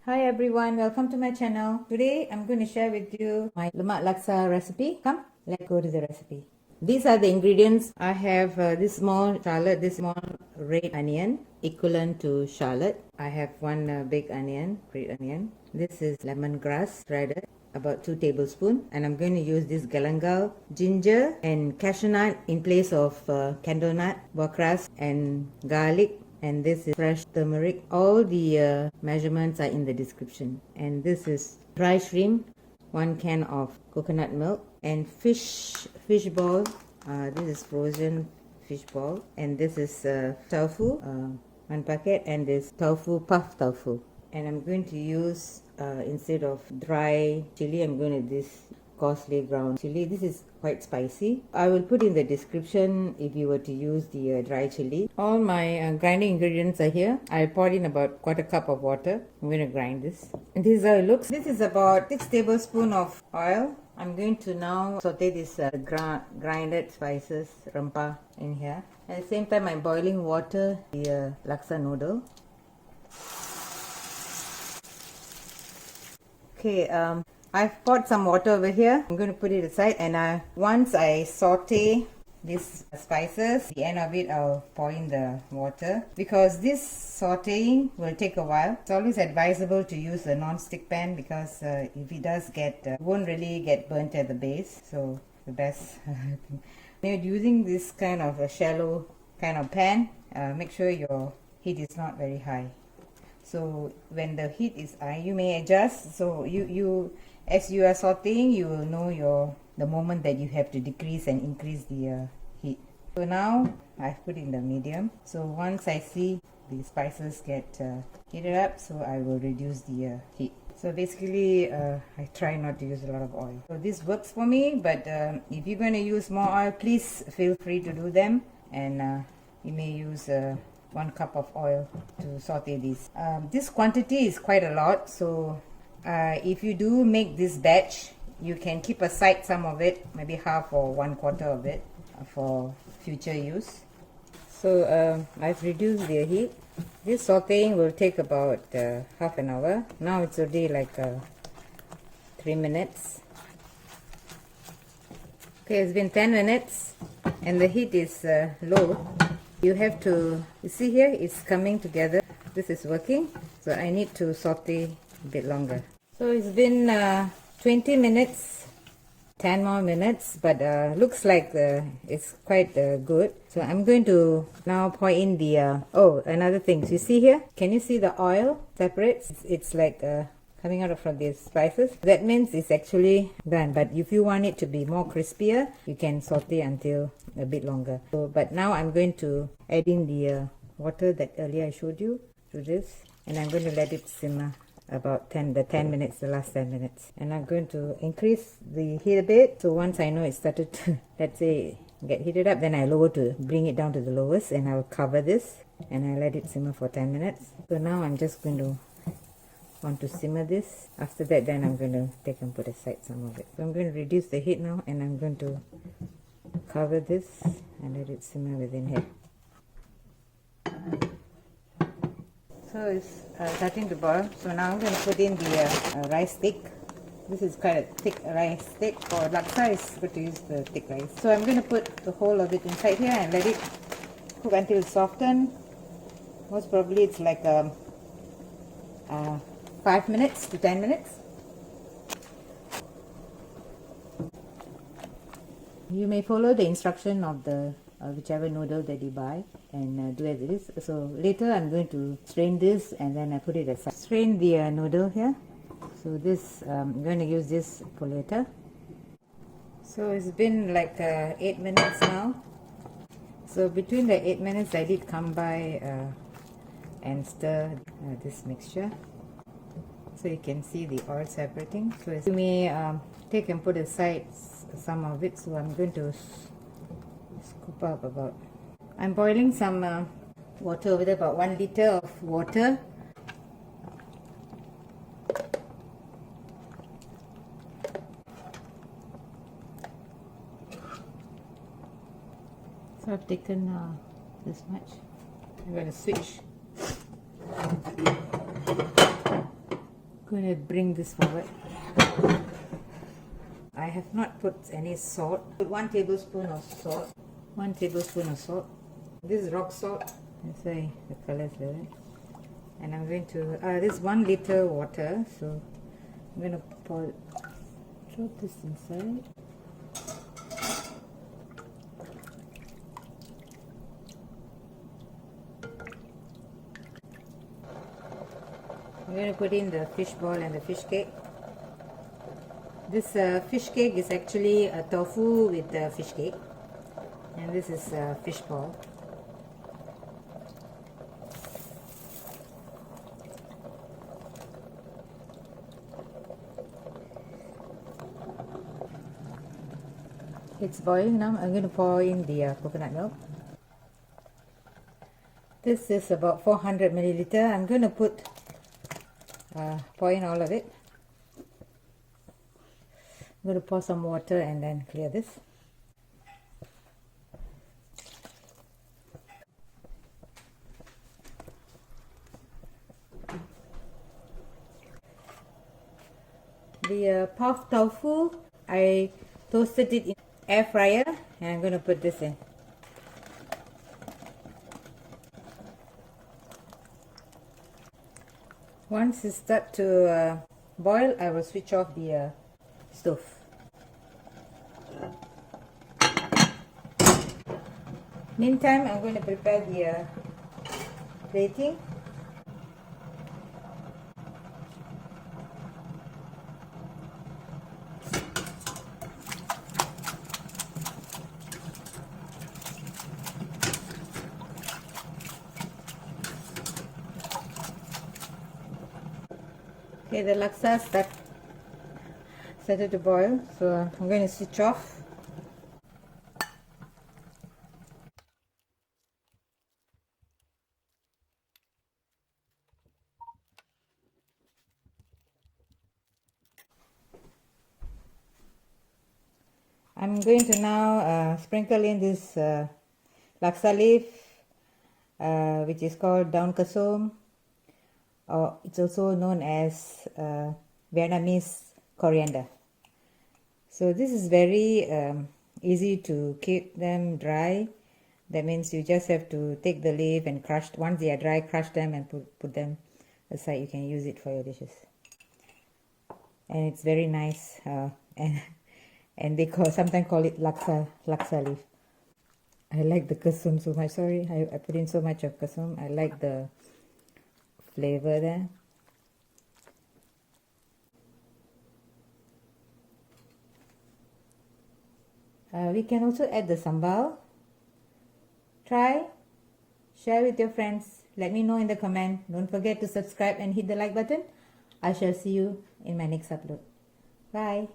Hi everyone, welcome to my channel. Today I'm going to share with you my lemak laksa recipe. Come, let's go to the recipe. These are the ingredients. I have this small shallot, this small red onion equivalent to shallot. I have one big onion, red onion. This is lemongrass shredded, about 2 tablespoons, and I'm going to use this galangal, ginger and cashewnut in place of candlenut, watercress and garlic. And this is fresh turmeric. All the measurements are in the description. And this is dry shrimp, 1 can of coconut milk, and fishball. This is frozen fishball, and this is tofu, 1 packet, and this puff tofu. And I'm going to use instead of dry chili, I'm going to this costly ground chili. This is quite spicy. I will put in the description if you were to use the dry chili. All my grinding ingredients are here. I poured in about 1/4 cup of water. I'm going to grind this. And this is how it looks. This is about 6 tablespoons of oil. I'm going to now saute this grinded spices, rempah in here. At the same time, I'm boiling water, the laksa noodle. Okay, I've poured some water over here. I'm going to put it aside, and once I saute these spices, at the end of it I'll pour in the water, because this sauteing will take a while. It's always advisable to use a non-stick pan, because if it does get, it won't really get burnt at the base. So the best thing. When you're using this kind of a shallow kind of pan, make sure your heat is not very high. So when the heat is high, you may adjust. So as you are sauteing, you will know the moment that you have to decrease and increase the heat. So now I've put in the medium. So once I see the spices get heated up, so I will reduce the heat. So basically, I try not to use a lot of oil. So this works for me, but if you're going to use more oil, please feel free to do them, and you may use 1 cup of oil to saute these. This quantity is quite a lot, so if you do make this batch, you can keep aside some of it, maybe half or 1/4 of it for future use. So I've reduced the heat. This sauteing will take about half an hour. Now it's already like 3 minutes. Okay, it's been 10 minutes and the heat is low. You have to, you see here, it's coming together. This is working, so I need to saute a bit longer. So it's been 20 minutes, 10 more minutes, but looks like it's quite good. So I'm going to now pour in the, oh, another thing. So you see here, can you see the oil separates? It's like coming out from these spices. That means it's actually done. But if you want it to be more crispier, you can saute until a bit longer. So, but now I'm going to add in the water that earlier I showed you to this, and I'm going to let it simmer about the 10 minutes, the last 10 minutes. And I'm going to increase the heat a bit. So once I know it started to, let's say, get heated up, then I lower to bring it down to the lowest, and I'll cover this and I let it simmer for 10 minutes. So now I'm just going to want to simmer this. After that, then I'm going to take and put aside some of it. So I'm going to reduce the heat now, and I'm going to cover this and let it simmer within here. So it's starting to boil. So now I'm going to put in the rice stick. This is quite a thick rice stick. For laksa, it's good to use the thick rice. So I'm going to put the whole of it inside here and let it cook until it's softened. Most probably it's like 5 minutes to 10 minutes. You may follow the instruction of the whichever noodle that you buy and do as it is. So later I'm going to strain this and then I put it aside. Strain the noodle here. So this, I'm going to use this for later. So it's been like 8 minutes now. So between the 8 minutes I did come by and stir this mixture. So you can see the oil separating. So you may take and put aside some of it. So I'm going to scoop up about, I'm boiling some water over there, about 1 liter of water. So I've taken this much. I'm going to switch. going to bring this forward. I have not put any salt. Put 1 tablespoon of salt. 1 tablespoon of salt. This is rock salt. That's why the color is like that. And I'm going to, this is 1 liter water. So I'm going to drop this inside. I'm going to put in the fish ball and the fish cake. This fish cake is actually a tofu with the fish cake, and this is fish ball. It's boiling now. I'm going to pour in the coconut milk. This is about 400 milliliter. I'm going to pour in all of it. I'm going to pour some water and then clear this. The puff tofu, I toasted it in air fryer, and I'm going to put this in. Once it starts to boil, I will switch off the stove. Meantime, I'm going to prepare the plating. Okay, the laksa started to boil, so I'm going to switch off. I'm going to now sprinkle in this laksa leaf, which is called Daun Kasum, or it's also known as Vietnamese coriander. So this is very easy to keep them dry. That means you just have to take the leaf and crush. Once they are dry, crush them and put them aside. You can use it for your dishes, and it's very nice. And they sometimes call it laksa leaf. I like the kasum so much. Sorry, I put in so much of kasum. I like the flavor there. We can also add the sambal. Try, share with your friends. Let me know in the comment. Don't forget to subscribe and hit the like button. I shall see you in my next upload. Bye.